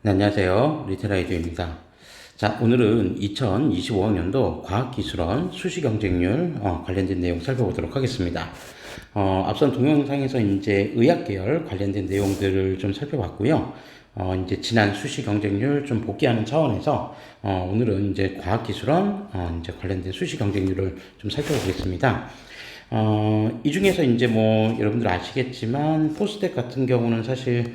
네, 안녕하세요. 리테라이저입니다. 자, 오늘은 2025학년도 과학기술원 수시경쟁률 관련된 내용 살펴보도록 하겠습니다. 앞선 동영상에서 이제 의학계열 관련된 내용들을 좀 살펴봤고요. 이제 지난 수시경쟁률 좀 복귀하는 차원에서 오늘은 이제 과학기술원 이제 관련된 수시경쟁률을 좀 살펴보겠습니다. 이 중에서 이제 뭐 여러분들 아시겠지만 포스텍 같은 경우는 사실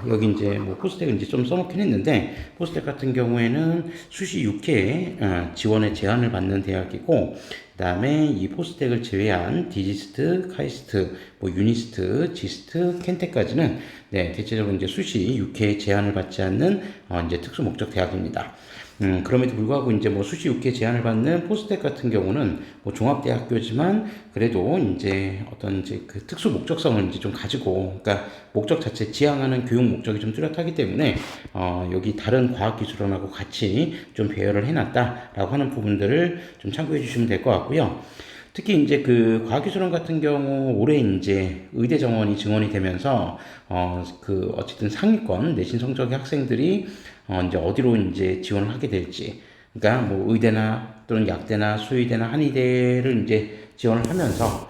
여기 이제 뭐 포스텍을 이제 좀 써놓긴 했는데 포스텍 같은 경우에는 수시 6회 지원에 제한을 받는 대학이고 그 다음에 이 포스텍을 제외한 디지스트, 카이스트, 뭐 유니스트, 지스트, 켄텍까지는 네, 대체적으로 이제 수시 6회 제한을 받지 않는 이제 특수 목적 대학입니다. 그럼에도 불구하고 이제 뭐 수시 6회 제한을 받는 포스텍 같은 경우는 뭐 종합대학교지만 그래도 이제 어떤 이제 그 특수 목적성을 이제 좀 가지고, 그러니까 목적 자체 지향하는 교육 목적이 좀 뚜렷하기 때문에 여기 다른 과학기술원하고 같이 좀 배열을 해놨다라고 하는 부분들을 좀 참고해 주시면 될 것 같고요. 특히 이제 그 과학기술원 같은 경우 올해 이제 의대 정원이 증원이 되면서 그 어쨌든 상위권 내신 성적의 학생들이 이제 어디로 이제 지원을 하게 될지, 그러니까 뭐 의대나 또는 약대나 수의대나 한의대를 이제 지원을 하면서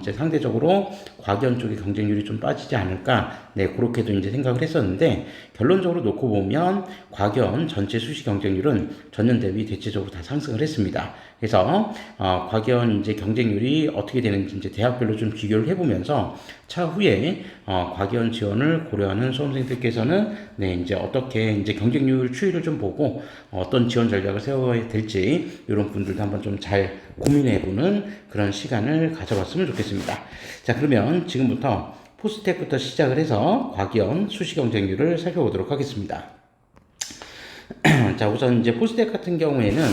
이제 상대적으로 과기원 쪽의 경쟁률이 좀 빠지지 않을까, 네, 그렇게도 이제 생각을 했었는데 결론적으로 놓고 보면 과기원 전체 수시 경쟁률은 전년 대비 대체적으로 다 상승을 했습니다. 그래서 과기원 이제 경쟁률이 어떻게 되는지 이제 대학별로 좀 비교를 해보면서 차후에 과기원 지원을 고려하는 수험생들께서는 네, 이제 어떻게 이제 경쟁률 추이를 좀 보고 어떤 지원 전략을 세워야 될지 이런 분들도 한번 좀 잘 고민해보는 그런 시간을 가져봤으면 좋겠습니다. 자, 그러면 지금부터 포스텍부터 시작을 해서 과기원 수시 경쟁률을 살펴보도록 하겠습니다. 자, 우선 이제 포스텍 같은 경우에는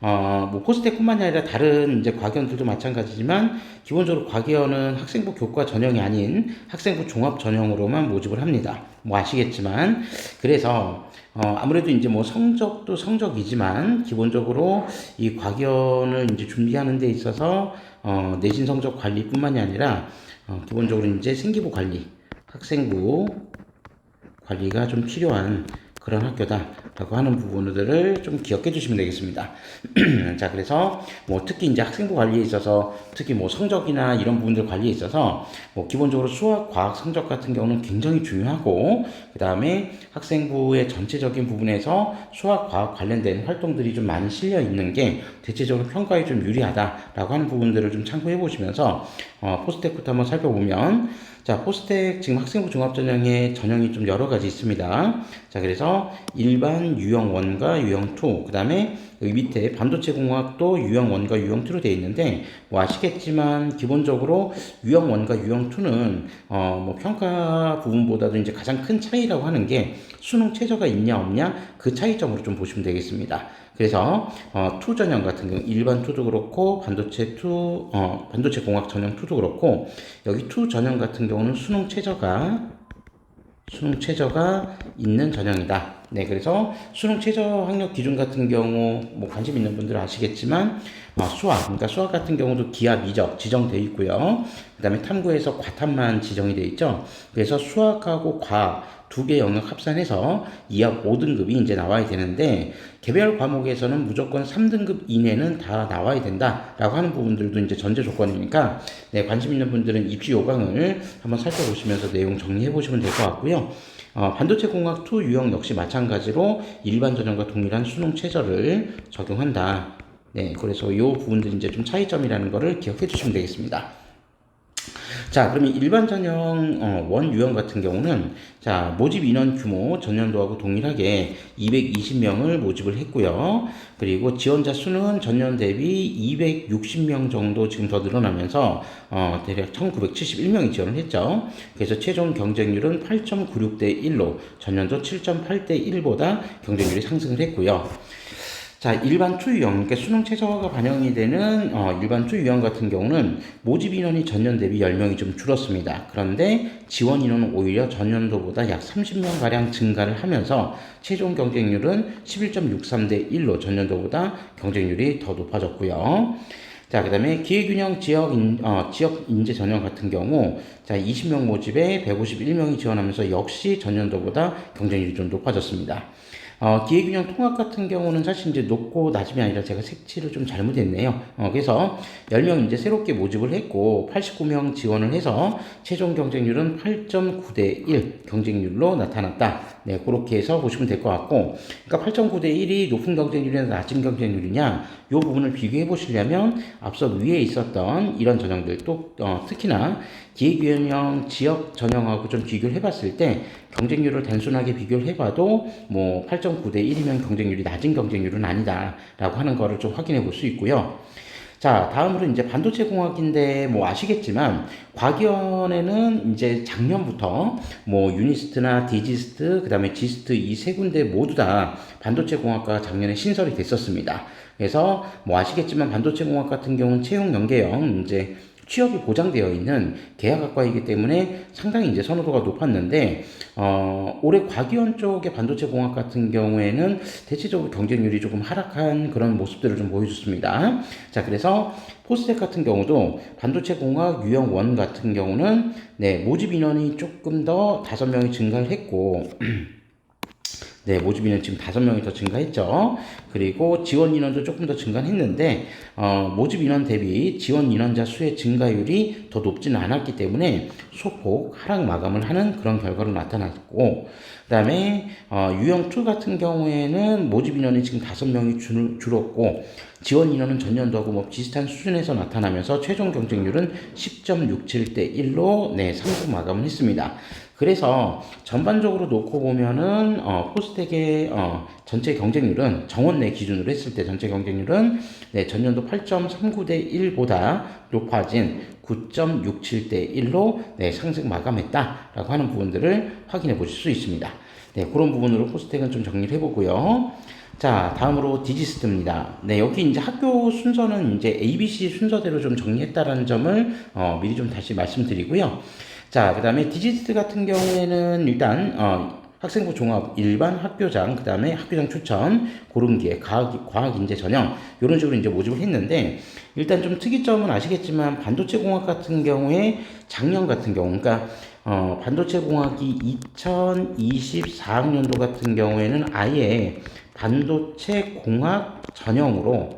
뭐 포스텍뿐만이 아니라 다른 이제 과기원들도 마찬가지지만 기본적으로 과기원은 학생부 교과 전형이 아닌 학생부 종합 전형으로만 모집을 합니다. 뭐 아시겠지만 그래서 아무래도 이제 뭐 성적도 성적이지만 기본적으로 이 과기원을 이제 준비하는 데 있어서 내신 성적 관리뿐만이 아니라 기본적으로 이제 생기부 관리, 학생부 관리가 좀 필요한 그런 학교다라고 하는 부분들을 좀 기억해 주시면 되겠습니다. 자, 그래서 뭐 특히 이제 학생부 관리에 있어서 특히 뭐 성적이나 이런 부분들 관리에 있어서 뭐 기본적으로 수학, 과학 성적 같은 경우는 굉장히 중요하고 그 다음에 학생부의 전체적인 부분에서 수학, 과학 관련된 활동들이 좀 많이 실려 있는 게 대체적으로 평가에 좀 유리하다라고 하는 부분들을 좀 참고해 보시면서 포스텍부터 한번 살펴보면 자, 포스텍 지금 학생부 종합전형의 전형이 좀 여러 가지 있습니다. 자, 그래서 일반 유형 1과 유형 2, 그 다음에 여기 밑에 반도체 공학도 유형 1과 유형 2로 되어 있는데, 뭐 아시겠지만 기본적으로 유형 1과 유형 2는 뭐 평가 부분보다도 이제 가장 큰 차이라고 하는 게 수능 최저가 있냐 없냐 그 차이점으로 좀 보시면 되겠습니다. 그래서 2 전형 같은 경우 일반 2도 그렇고 반도체 2, 반도체 공학 전형 2도 그렇고 여기 2 전형 같은 경우는 수능 최저가 있는 전형이다. 네, 그래서 수능 최저 학력 기준 같은 경우 뭐 관심 있는 분들은 아시겠지만 그러니까 수학 같은 경우도 기하 미적 지정되어 있고요. 그 다음에 탐구에서 과탐만 지정이 되어 있죠. 그래서 수학하고 과학 두 개 영역 합산해서 2학 5등급이 이제 나와야 되는데 개별 과목에서는 무조건 3등급 이내는 다 나와야 된다라고 하는 부분들도 이제 전제 조건이니까 네, 관심 있는 분들은 입시 요강을 한번 살펴보시면서 내용 정리해 보시면 될 것 같고요. 반도체 공학 2 유형 역시 마찬가지로 일반 전형과 동일한 수능 최저를 적용한다. 네, 그래서 이 부분들이 이제 좀 차이점이라는 거를 기억해 주시면 되겠습니다. 자, 그러면 일반 전형 원 유형 같은 경우는 자, 모집 인원 규모 전년도하고 동일하게 220명을 모집을 했고요. 그리고 지원자 수는 전년 대비 260명 정도 지금 더 늘어나면서 대략 1971명이 지원을 했죠. 그래서 최종 경쟁률은 8.96대 1로 전년도 7.8대 1보다 경쟁률이 상승을 했고요. 자, 일반 투유형, 그러니까 수능 최저가 반영이 되는 일반 투유형 같은 경우는 모집 인원이 전년 대비 10명이 좀 줄었습니다. 그런데 지원 인원은 오히려 전년도보다 약 30명가량 증가를 하면서 최종 경쟁률은 11.63대 1로 전년도보다 경쟁률이 더 높아졌고요. 자, 그 다음에 기회균형 지역 인재 전형 같은 경우, 자, 20명 모집에 151명이 지원하면서 역시 전년도보다 경쟁률이 좀 높아졌습니다. 기회균형 통합 같은 경우는 사실 이제 높고 낮음이 아니라 제가 색칠을 좀 잘못했네요. 그래서 10명 이제 새롭게 모집을 했고 89명 지원을 해서 최종 경쟁률은 8.9대 1 경쟁률로 나타났다. 네, 그렇게 해서 보시면 될 것 같고, 그러니까 8.9대 1이 높은 경쟁률이냐 낮은 경쟁률이냐 이 부분을 비교해 보시려면 앞서 위에 있었던 이런 전형들 또 특히나 기회균형 지역 전형하고 좀 비교를 해봤을 때 경쟁률을 단순하게 비교를 해봐도 뭐 8.9대 1이면 경쟁률이 낮은 경쟁률은 아니다라고 하는 거를 좀 확인해 볼 수 있고요. 자, 다음으로 이제 반도체 공학인데 뭐 아시겠지만 과기원에는 이제 작년부터 뭐 유니스트나 디지스트 그다음에 지스트 이 세 군데 모두 다 반도체 공학과가 작년에 신설이 됐었습니다. 그래서 뭐 아시겠지만 반도체 공학 같은 경우는 채용 연계형 이제 취업이 보장되어 있는 계약학과이기 때문에 상당히 이제 선호도가 높았는데, 올해 과기원 쪽의 반도체 공학 같은 경우에는 대체적으로 경쟁률이 조금 하락한 그런 모습들을 좀 보여줬습니다. 자, 그래서 포스텍 같은 경우도 반도체 공학 유형 1 같은 경우는 네, 모집 인원이 조금 더 5명이 증가를 했고, 네, 모집 인원 지금 5명이 더 증가했죠. 그리고 지원 인원도 조금 더 증가했는데, 모집 인원 대비 지원 인원자 수의 증가율이 더 높지는 않았기 때문에 소폭 하락 마감을 하는 그런 결과로 나타났고, 그 다음에, 유형2 같은 경우에는 모집 인원이 지금 5명이 줄었고, 지원 인원은 전년도하고 뭐 비슷한 수준에서 나타나면서 최종 경쟁률은 10.67대 1로 네, 상승 마감을 했습니다. 그래서 전반적으로 놓고 보면은 포스텍의 전체 경쟁률은 정원 내 기준으로 했을 때 전체 경쟁률은 네, 전년도 8.39대 1보다 높아진 9.67대 1로 네, 상승 마감했다라고 하는 부분들을 확인해 보실 수 있습니다. 네, 그런 부분으로 포스텍은 좀 정리를 해보고요. 자, 다음으로 디지스트입니다. 네, 여기 이제 학교 순서는 이제 ABC 순서대로 좀 정리했다라는 점을 미리 좀 다시 말씀드리고요. 자, 그 다음에 디지스트 같은 경우에는 일단 학생부 종합 일반 학교장, 그 다음에 학교장 추천, 고른기회, 과학 인재 전형 이런 식으로 이제 모집을 했는데, 일단 좀 특이점은 아시겠지만 반도체 공학 같은 경우에 작년 같은 경우, 그러니까 반도체 공학이 2024학년도 같은 경우에는 아예 반도체 공학 전형으로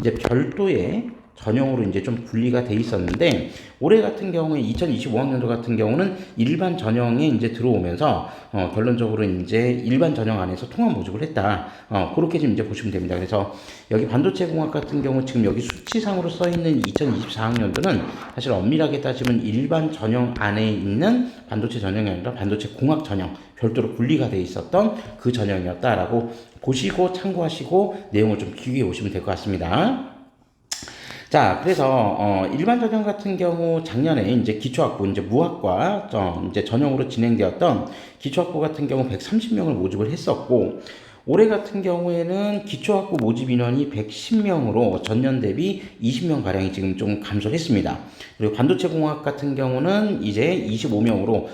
이제 별도의 전형으로 이제 좀 분리가 돼 있었는데, 올해 같은 경우에 2025학년도 같은 경우는 일반 전형에 이제 들어오면서 결론적으로 이제 일반 전형 안에서 통합 모집을 했다. 그렇게 좀 이제 보시면 됩니다. 그래서 여기 반도체 공학 같은 경우 지금 여기 수치상으로 써 있는 2024학년도는 사실 엄밀하게 따지면 일반 전형 안에 있는 반도체 전형이 아니라 반도체 공학 전형 별도로 분리가 돼 있었던 그 전형이었다라고 보시고 참고하시고 내용을 좀 비교해 보시면 될 것 같습니다. 자, 그래서 일반 전형 같은 경우 작년에 이제 기초학부 이제 무학과 이제 전형으로 진행되었던 기초학부 같은 경우 130명을 모집을 했었고, 올해 같은 경우에는 기초학부 모집 인원이 110명으로 전년 대비 20명 가량이 지금 좀 감소를 했습니다. 그리고 반도체 공학 같은 경우는 이제 25명으로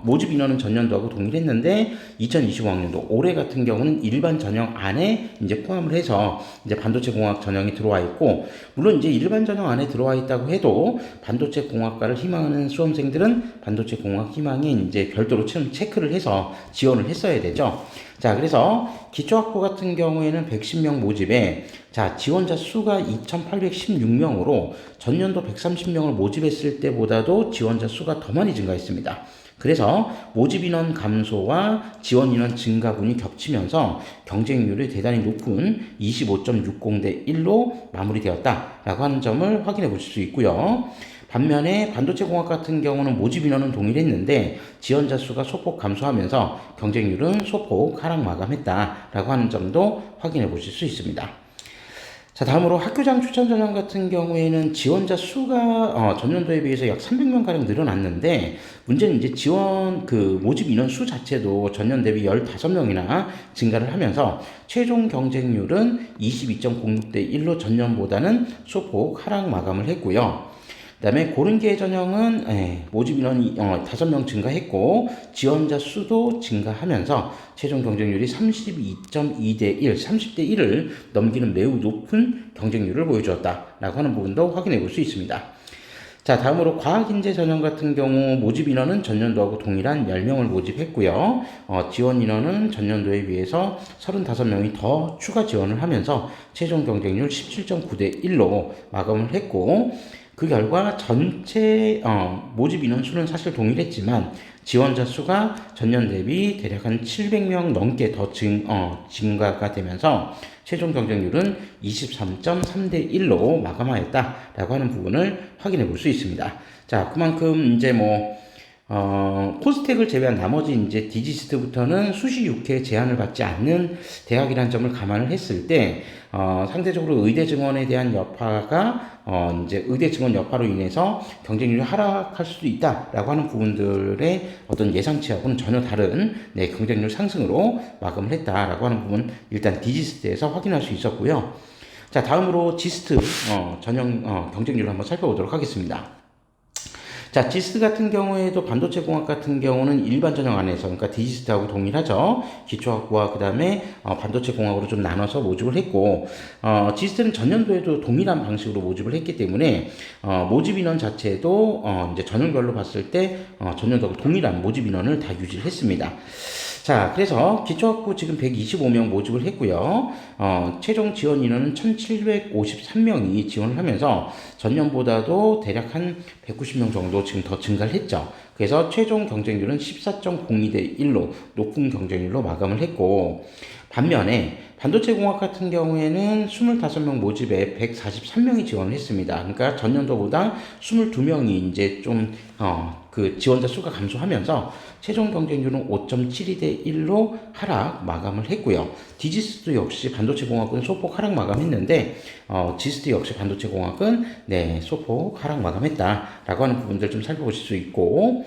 모집 인원은 전년도하고 동일했는데 2025학년도 올해 같은 경우는 일반 전형 안에 이제 포함을 해서 이제 반도체 공학 전형이 들어와 있고, 물론 이제 일반 전형 안에 들어와 있다고 해도 반도체 공학과를 희망하는 수험생들은 반도체 공학 희망에 이제 별도로 체크를 해서 지원을 했어야 되죠. 자, 그래서 기초학부 같은 경우에는 110명 모집에 자, 지원자 수가 2,816명으로 전년도 130명을 모집했을 때보다도 지원자 수가 더 많이 증가했습니다. 그래서 모집 인원 감소와 지원 인원 증가분이 겹치면서 경쟁률이 대단히 높은 25.60대 1로 마무리되었다라고 하는 점을 확인해 보실 수 있고요. 반면에 반도체 공학 같은 경우는 모집 인원은 동일했는데 지원자 수가 소폭 감소하면서 경쟁률은 소폭 하락 마감했다라고 하는 점도 확인해 보실 수 있습니다. 자, 다음으로 학교장 추천 전형 같은 경우에는 지원자 수가 전년도에 비해서 약 300명가량 늘어났는데, 문제는 이제 모집 인원 수 자체도 전년 대비 15명이나 증가를 하면서 최종 경쟁률은 22.06대 1로 전년보다는 소폭 하락 마감을 했고요. 그다음에 고른기회 전형은 모집 인원이 5명 증가했고 지원자 수도 증가하면서 최종 경쟁률이 32.2대 1, 30대 1을 넘기는 매우 높은 경쟁률을 보여주었다라고 하는 부분도 확인해 볼 수 있습니다. 자, 다음으로 과학인재 전형 같은 경우 모집 인원은 전년도하고 동일한 10명을 모집했고요. 지원 인원은 전년도에 비해서 35명이 더 추가 지원을 하면서 최종 경쟁률 17.9대 1로 마감을 했고, 그 결과 전체 모집 인원 수는 사실 동일했지만 지원자 수가 전년 대비 대략 한 700명 넘게 더 증가가 되면서 최종 경쟁률은 23.3대 1로 마감하였다라고 하는 부분을 확인해 볼 수 있습니다. 자, 그만큼 이제 포스텍을 제외한 나머지 이제 디지스트부터는 수시 6회 제한을 받지 않는 대학이라는 점을 감안을 했을 때, 상대적으로 의대 증원에 대한 여파가, 이제 의대 증원 여파로 인해서 경쟁률이 하락할 수도 있다라고 하는 부분들의 어떤 예상치하고는 전혀 다른, 경쟁률 상승으로 마감을 했다라고 하는 부분, 일단 디지스트에서 확인할 수 있었고요. 자, 다음으로 지스트, 전형, 경쟁률을 한번 살펴보도록 하겠습니다. 자, 지스트 같은 경우에도 반도체 공학 같은 경우는 일반 전형 안에서, 그러니까 디지스트하고 동일하죠. 기초학부와 그 다음에 반도체 공학으로 좀 나눠서 모집을 했고, 지스트는 전년도에도 동일한 방식으로 모집을 했기 때문에 모집 인원 자체도 이제 전형별로 봤을 때 전년도하고 동일한 모집 인원을 다 유지를 했습니다. 자, 그래서 기초학부 지금 125명 모집을 했고요. 최종 지원 인원은 1753명이 지원을 하면서 전년보다도 대략 한 190명 정도 지금 더 증가를 했죠. 그래서 최종 경쟁률은 14.02대 1로 높은 경쟁률로 마감을 했고, 반면에 반도체 공학 같은 경우에는 25명 모집에 143명이 지원을 했습니다. 그러니까 전년도보다 22명이 이제 좀, 그 지원자 수가 감소하면서 최종 경쟁률은 5.72대 1로 하락 마감을 했고요. 디지스도 역시 반도체 공학은 소폭 하락 마감했는데, 지스트 역시 반도체 공학은 소폭 하락 마감했다라고 하는 부분들 좀 살펴보실 수 있고,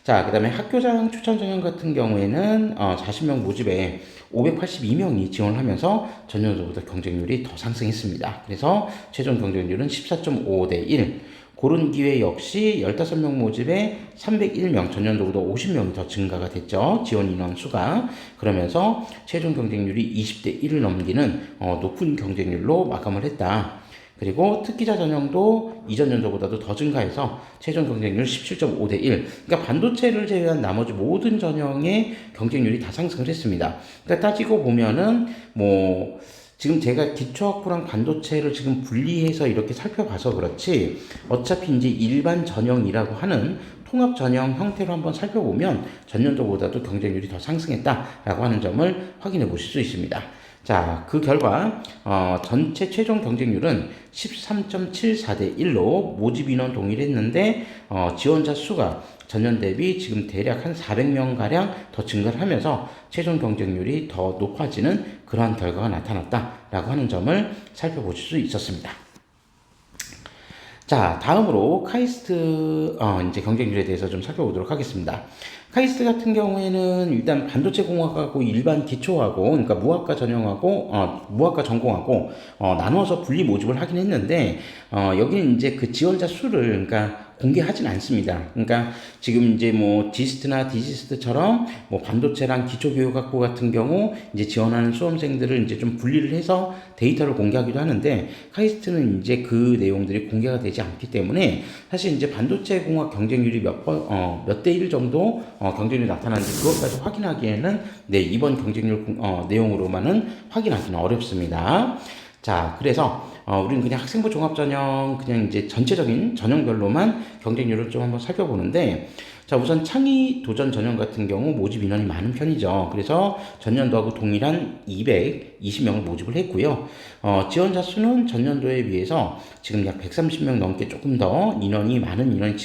자, 그 다음에 학교장 추천 전형 같은 경우에는 40명 모집에 582명이 지원을 하면서 전년도보다 경쟁률이 더 상승했습니다. 그래서 최종 경쟁률은 14.55대 1. 고른 기회 역시 15명 모집에 301명, 전년도보다 50명이 더 증가가 됐죠. 지원 인원 수가. 그러면서 최종 경쟁률이 20대 1을 넘기는 높은 경쟁률로 마감을 했다. 그리고 특기자 전형도 이전 연도보다도 더 증가해서 최종 경쟁률 17.5대 1. 그러니까 반도체를 제외한 나머지 모든 전형의 경쟁률이 다 상승을 했습니다. 그러니까 따지고 보면은 지금 제가 기초학부랑 반도체를 지금 분리해서 이렇게 살펴봐서 그렇지, 어차피 이제 일반 전형이라고 하는 통합 전형 형태로 한번 살펴보면 전년도보다도 경쟁률이 더 상승했다라고 하는 점을 확인해 보실 수 있습니다. 자, 그 결과 전체 최종 경쟁률은 13.74대 1로 모집 인원 동일했는데 지원자 수가 전년 대비 지금 대략 한 400명가량 더 증가를 하면서 최종 경쟁률이 더 높아지는 그러한 결과가 나타났다라고 하는 점을 살펴보실 수 있었습니다. 자, 다음으로 카이스트 이제 경쟁률에 대해서 좀 살펴보도록 하겠습니다. 카이스트 같은 경우에는 일단 반도체 공학하고 일반 기초하고, 그러니까 무학과 전형하고 무학과 전공하고 나누어서 분리 모집을 하긴 했는데, 여기는 이제 그 지원자 수를 그러니까 공개하진 않습니다. 그러니까 지금 이제 지스트나 디지스트처럼 반도체랑 기초교육학부 같은 경우 이제 지원하는 수험생들을 이제 좀 분리를 해서 데이터를 공개하기도 하는데, 카이스트는 이제 그 내용들이 공개가 되지 않기 때문에 사실 이제 반도체 공학 경쟁률이 몇 대 1 정도 경쟁률이 나타나는지 그것까지 확인하기에는 이번 경쟁률 내용으로만은 확인하기는 어렵습니다. 자, 그래서 우리는 그냥 학생부 종합전형 그냥 이제 전체적인 전형별로만 경쟁률을 좀 한번 살펴보는데, 자, 우선 창의 도전 전형 같은 경우 모집 인원이 많은 편이죠. 그래서 전년도하고 동일한 220명을 모집을 했고요. 지원자 수는 전년도에 비해서 지금 약 130명 넘게 조금 더 인원이 많은 인원이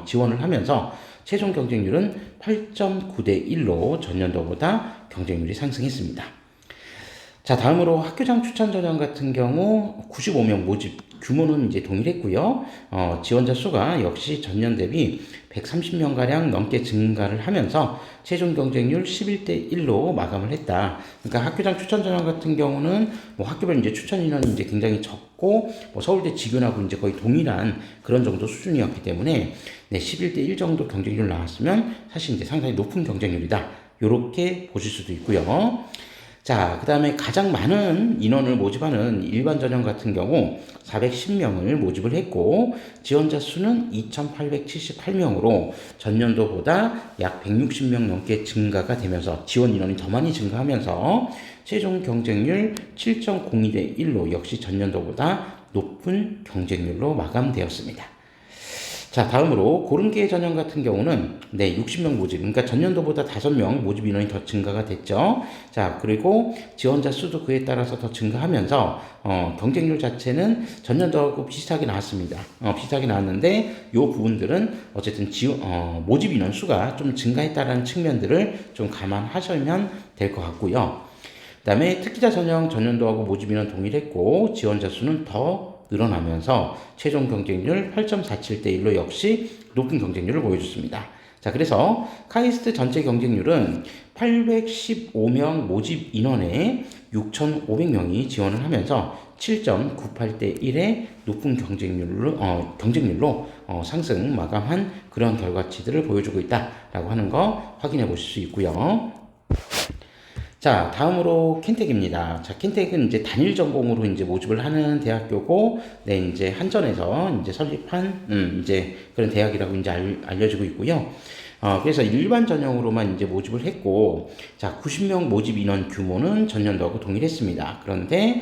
지원을 하면서 최종 경쟁률은 8.9대 1로 전년도보다 경쟁률이 상승했습니다. 자, 다음으로 학교장 추천 전형 같은 경우 95명 모집 규모는 이제 동일했고요. 지원자 수가 역시 전년 대비 130명가량 넘게 증가를 하면서 최종 경쟁률 11대 1로 마감을 했다. 그러니까 학교장 추천 전형 같은 경우는 뭐 학교별 이제 추천 인원이 이제 굉장히 적고 뭐 서울대 직윤하고 이제 거의 동일한 그런 정도 수준이었기 때문에 네, 11대 1 정도 경쟁률 나왔으면 사실 이제 상당히 높은 경쟁률이다. 요렇게 보실 수도 있고요. 자, 그 다음에 가장 많은 인원을 모집하는 일반 전형 같은 경우 410명을 모집을 했고, 지원자 수는 2,878명으로 전년도보다 약 160명 넘게 증가가 되면서 지원 인원이 더 많이 증가하면서 최종 경쟁률 7.02대 1로 역시 전년도보다 높은 경쟁률로 마감되었습니다. 자, 다음으로 고른계 전형 같은 경우는 네, 60명 모집, 그러니까 전년도보다 5명 모집 인원이 더 증가가 됐죠. 자, 그리고 지원자 수도 그에 따라서 더 증가하면서 경쟁률 자체는 전년도하고 비슷하게 나왔습니다. 비슷하게 나왔는데 이 부분들은 어쨌든 모집 인원 수가 좀 증가했다는 측면들을 좀 감안하시면 될 것 같고요. 그 다음에 특기자 전형 전년도하고 모집 인원 동일했고 지원자 수는 더 늘어나면서 최종 경쟁률 8.47대 1로 역시 높은 경쟁률을 보여줬습니다. 자, 그래서 카이스트 전체 경쟁률은 815명 모집 인원에 6,500명이 지원을 하면서 7.98대 1의 높은 경쟁률로 상승 마감한 그런 결과치들을 보여주고 있다라고 하는 거 확인해 보실 수 있고요. 자, 다음으로 킨텍입니다. 자, 킨텍은 이제 단일 전공으로 이제 모집을 하는 대학교고, 네, 이제 한전에서 이제 설립한, 이제 그런 대학이라고 이제 알려지고 있고요. 그래서 일반 전형으로만 이제 모집을 했고, 자, 90명 모집 인원 규모는 전년도하고 동일했습니다. 그런데,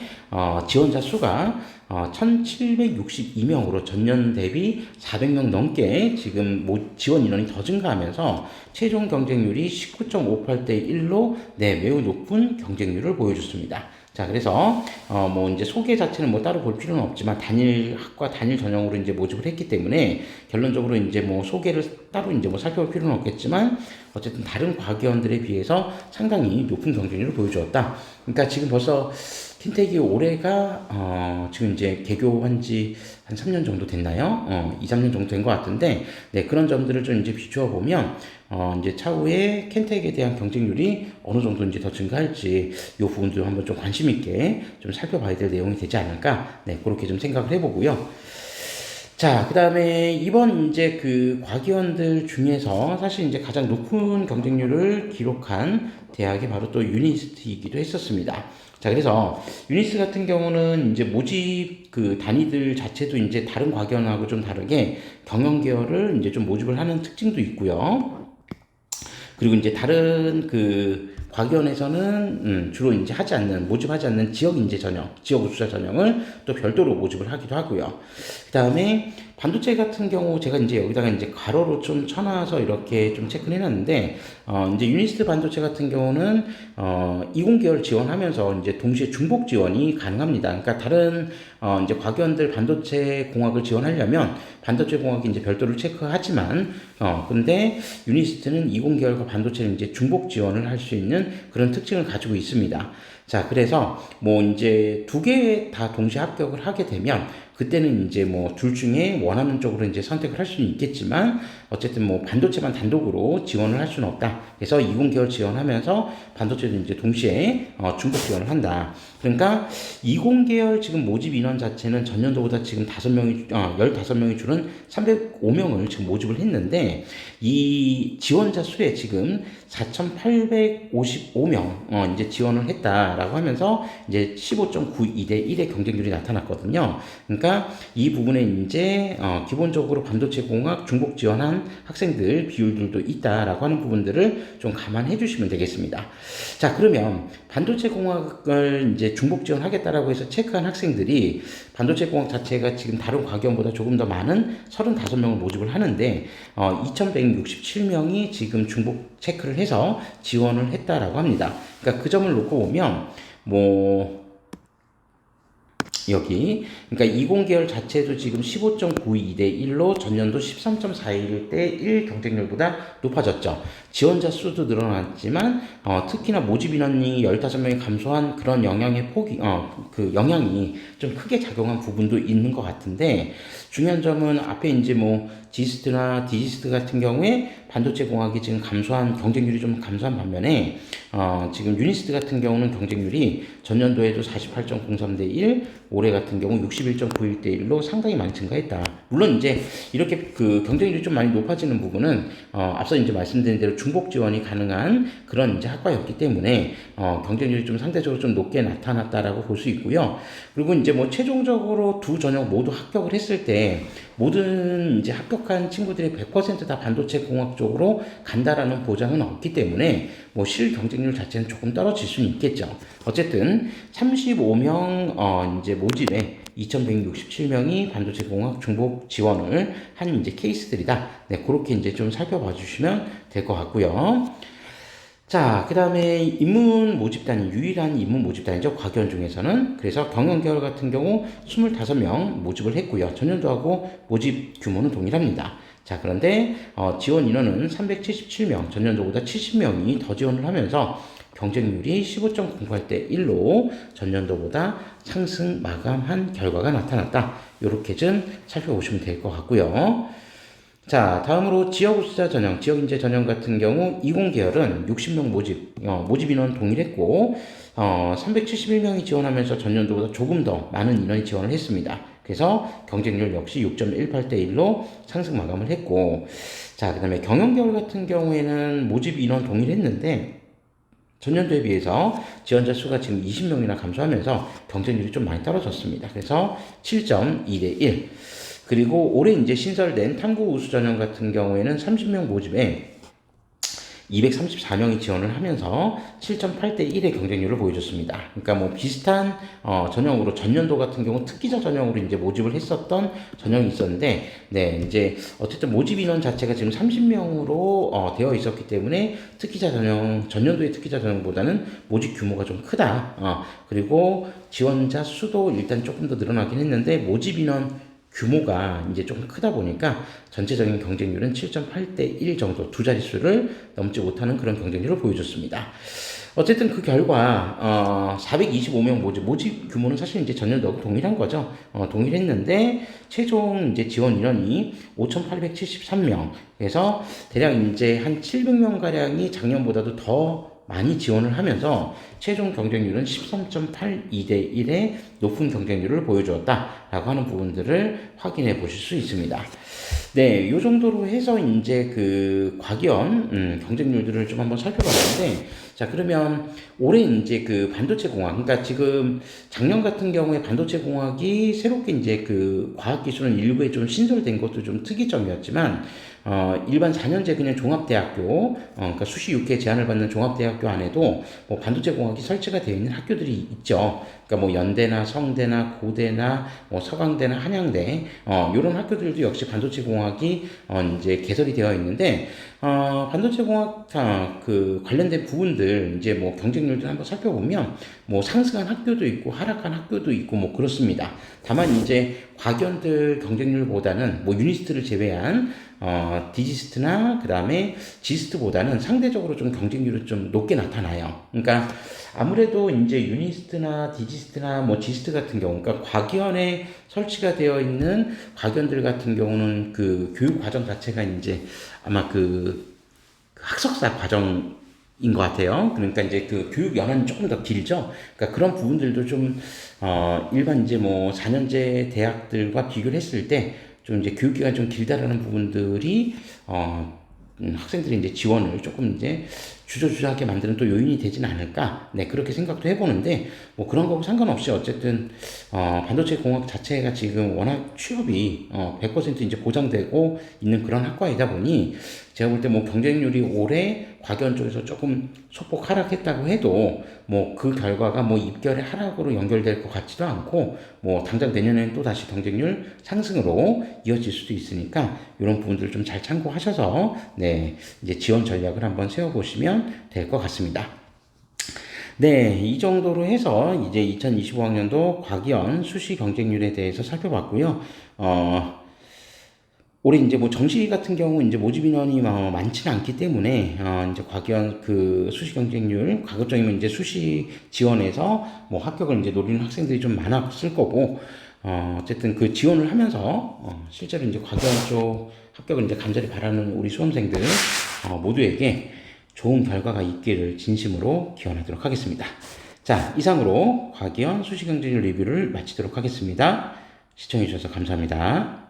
지원자 수가 1762명으로 전년 대비 400명 넘게 지금 지원 인원이 더 증가하면서 최종 경쟁률이 19.58대 1로 네, 매우 높은 경쟁률을 보여줬습니다. 자, 그래서 뭐 이제 소개 자체는 뭐 따로 볼 필요는 없지만 단일 학과 단일 전형으로 이제 모집을 했기 때문에 결론적으로 이제 뭐 소개를 따로 이제 뭐 살펴볼 필요는 없겠지만 어쨌든 다른 과기원들에 비해서 상당히 높은 경쟁률을 보여주었다. 그러니까 지금 벌써 킨텍이 올해가 지금 이제 개교한 지 한 3년 정도 됐나요? 2, 3년 정도 된 것 같은데, 네, 그런 점들을 좀 이제 비추어 보면, 이제 차후에 킨텍에 대한 경쟁률이 어느 정도 이제 더 증가할지, 이 부분도 한번 좀 관심 있게 좀 살펴봐야 될 내용이 되지 않을까, 네, 그렇게 좀 생각을 해보고요. 자, 그 다음에 이번 이제 그 과기원들 중에서 사실 이제 가장 높은 경쟁률을 기록한 대학이 바로 또 유니스트이기도 했었습니다. 자, 그래서 유니스 같은 경우는 이제 모집 그 단위들 자체도 이제 다른 과기원하고 좀 다르게 경영 계열을 이제 좀 모집을 하는 특징도 있고요. 그리고 이제 다른 그 과기원에서는 주로 이제 모집하지 않는 지역 인재 전형, 지역 우수자 전형을 또 별도로 모집을 하기도 하고요. 그 다음에 반도체 같은 경우 제가 이제 여기다가 이제 가로로 좀 쳐놔서 이렇게 좀 체크를 해놨는데, 이제 유니스트 반도체 같은 경우는, 20계열 지원하면서 이제 동시에 중복 지원이 가능합니다. 그러니까 다른, 이제 과기원들 반도체 공학을 지원하려면 반도체 공학이 이제 별도로 체크하지만, 근데 유니스트는 20계열과 반도체는 이제 중복 지원을 할 수 있는 그런 특징을 가지고 있습니다. 자, 그래서 뭐 이제 두 개 다 동시에 합격을 하게 되면 그때는 이제 뭐 둘 중에 원하는 쪽으로 이제 선택을 할 수는 있겠지만 어쨌든 뭐 반도체만 단독으로 지원을 할 수는 없다. 그래서 20계열 지원하면서 반도체도 이제 동시에 중복 지원을 한다. 그러니까 20계열 지금 모집 인원 자체는 전년도보다 지금 15명이 줄은 305명을 지금 모집을 했는데 이 지원자 수에 지금 4,855명 이제 지원을 했다라고 하면서 이제 15.92대 1의 경쟁률이 나타났거든요. 그러니까 이 부분에 이제 기본적으로 반도체 공학 중복 지원한 학생들 비율들도 있다라고 하는 부분들을 좀 감안해 주시면 되겠습니다. 자, 그러면 반도체 공학을 이제 중복 지원하겠다라고 해서 체크한 학생들이 반도체 공학 자체가 지금 다른 과기원보다 조금 더 많은 35명을 모집을 하는데 2,167명이 지금 중복 체크를 해서 지원을 했다라고 합니다. 그러니까 그 점을 놓고 보면 뭐 여기 그러니까 20계열 자체도 지금 15.92 대 1로 전년도 13.41 대 1 경쟁률보다 높아졌죠. 지원자 수도 늘어났지만 특히나 모집 인원이 15명이 감소한 그런 영향의 폭이 그 영향이 좀 크게 작용한 부분도 있는 것 같은데 중요한 점은 앞에 이제 뭐 지스트나 디지스트 같은 경우에 반도체 공학이 지금 감소한 경쟁률이 좀 감소한 반면에 지금 유니스트 같은 경우는 경쟁률이 전년도에도 48.03 대 1, 올해 같은 경우 61.91 대 1로 상당히 많이 증가했다. 물론 이제 이렇게 그 경쟁률이 좀 많이 높아지는 부분은 앞서 이제 말씀드린 대로 중복 지원이 가능한 그런 이제 학과였기 때문에 경쟁률이 좀 상대적으로 좀 높게 나타났다라고 볼 수 있고요. 그리고 이제 뭐 최종적으로 두 전형 모두 합격을 했을 때 모든 이제 합격한 친구들이 100%다 반도체 공학 쪽으로 간다라는 보장은 없기 때문에 뭐 실 경쟁률 자체는 조금 떨어질 수는 있겠죠. 어쨌든 35명 이제 모집에 2,167명이 반도체 공학 중복 지원을 한 이제 케이스들이다. 네, 그렇게 이제 좀 살펴봐 주시면 될 것 같고요. 자, 그 다음에 인문 모집단이 유일한 인문 모집단이죠. 과기원 중에서는. 그래서 경영계열 같은 경우 25명 모집을 했고요. 전년도하고 모집 규모는 동일합니다. 자, 그런데 지원 인원은 377명, 전년도보다 70명이 더 지원을 하면서 경쟁률이 15.08 대 1로 전년도보다 상승 마감한 결과가 나타났다. 이렇게 좀 살펴보시면 될 것 같고요. 자, 다음으로 지역 우수자 전형, 지역 인재 전형 같은 경우 20계열은 60명 모집 인원 동일했고, 371명이 지원하면서 전년도보다 조금 더 많은 인원이 지원을 했습니다. 그래서 경쟁률 역시 6.18 대 1로 상승 마감을 했고, 자, 그 다음에 경영계열 같은 경우에는 모집 인원 동일했는데, 전년도에 비해서 지원자 수가 지금 20명이나 감소하면서 경쟁률이 좀 많이 떨어졌습니다. 그래서 7.2 대 1. 그리고 올해 이제 신설된 탐구 우수 전형 같은 경우에는 30명 모집에 234명이 지원을 하면서 7.8 대 1의 경쟁률을 보여줬습니다. 그러니까 뭐 비슷한 전형으로 전년도 같은 경우 특기자 전형으로 이제 모집을 했었던 전형이 있었는데, 네, 이제 어쨌든 모집 인원 자체가 지금 30명으로 되어 있었기 때문에 특기자 전형, 전년도의 특기자 전형보다는 모집 규모가 좀 크다. 그리고 지원자 수도 일단 조금 더 늘어나긴 했는데 모집 인원 규모가 이제 조금 크다 보니까 전체적인 경쟁률은 7.8 대 1 정도 두 자릿수를 넘지 못하는 그런 경쟁률을 보여줬습니다. 어쨌든 그 결과 425명 모집 규모는 사실 이제 전년도하고 동일한 거죠. 동일했는데 최종 이제 지원 인원이 5,873명. 그래서 대략 이제 한 700명 가량이 작년보다도 더 많이 지원을 하면서 최종 경쟁률은 13.82 대 1의 높은 경쟁률을 보여주었다라고 하는 부분들을 확인해 보실 수 있습니다. 네, 요 정도로 해서 이제 그 과기원 경쟁률들을 좀 한번 살펴봤는데, 자, 그러면 올해 이제 그 반도체 공학, 그러니까 지금 작년 같은 경우에 반도체 공학이 새롭게 이제 그 과학기술은 일부에 좀 신설된 것도 좀 특이점이었지만, 일반 4년제 그냥 종합대학교, 그러니까 수시 6회 제한을 받는 종합대학교 안에도 뭐 반도체 공학이 설치가 되어 있는 학교들이 있죠. 그러니까 뭐 연대나 성대나 고대나 뭐 서강대나 한양대, 이런 학교들도 역시 반도체 공학이 이제 개설이 되어 있는데, 반도체 공학 그 관련된 부분들 이제 뭐 경쟁률들 한번 살펴보면 뭐 상승한 학교도 있고 하락한 학교도 있고 뭐 그렇습니다. 다만 이제 과견들 경쟁률보다는 뭐 유니스트를 제외한 디지스트나 그 다음에 지스트보다는 상대적으로 좀 경쟁률이 좀 높게 나타나요. 그러니까 아무래도 이제 유니스트나 디지스트나 뭐 지스트 같은 경우, 그러니까 과기원에 설치가 되어 있는 과기원들 같은 경우는 그 교육 과정 자체가 이제 아마 그 학석사 과정 인 것 같아요. 그러니까 이제 그 교육 연한이 조금 더 길죠. 그러니까 그런 부분들도 좀 일반 이제 뭐 4년제 대학들과 비교를 했을 때 좀 이제 교육 기간이 좀 길다라는 부분들이 학생들이 이제 지원을 조금 이제 주저주저하게 만드는 또 요인이 되진 않을까. 네, 그렇게 생각도 해보는데, 뭐 그런 거하고 상관없이 어쨌든, 반도체 공학 자체가 지금 워낙 취업이, 100% 이제 보장되고 있는 그런 학과이다 보니, 제가 볼 때 뭐 경쟁률이 올해 과기원 쪽에서 조금 소폭 하락했다고 해도, 뭐 그 결과가 뭐 입결의 하락으로 연결될 것 같지도 않고, 뭐 당장 내년에는 또 다시 경쟁률 상승으로 이어질 수도 있으니까, 이런 부분들을 좀 잘 참고하셔서, 네, 이제 지원 전략을 한번 세워보시면 될 것 같습니다. 네, 이 정도로 해서 이제 2025학년도 과기연 수시 경쟁률에 대해서 살펴봤고요. 올해 이제 뭐 정시 같은 경우 이제 모집 인원이 많지는 않기 때문에 이제 과기연 그 수시 경쟁률 가급적이면 이제 수시 지원에서 뭐 합격을 이제 노리는 학생들이 좀 많았을 거고 어쨌든 그 지원을 하면서 실제로 이제 과기연 쪽 합격을 이제 간절히 바라는 우리 수험생들 모두에게 좋은 결과가 있기를 진심으로 기원하도록 하겠습니다. 자, 이상으로 과기연 수시 경쟁률 리뷰를 마치도록 하겠습니다. 시청해주셔서 감사합니다.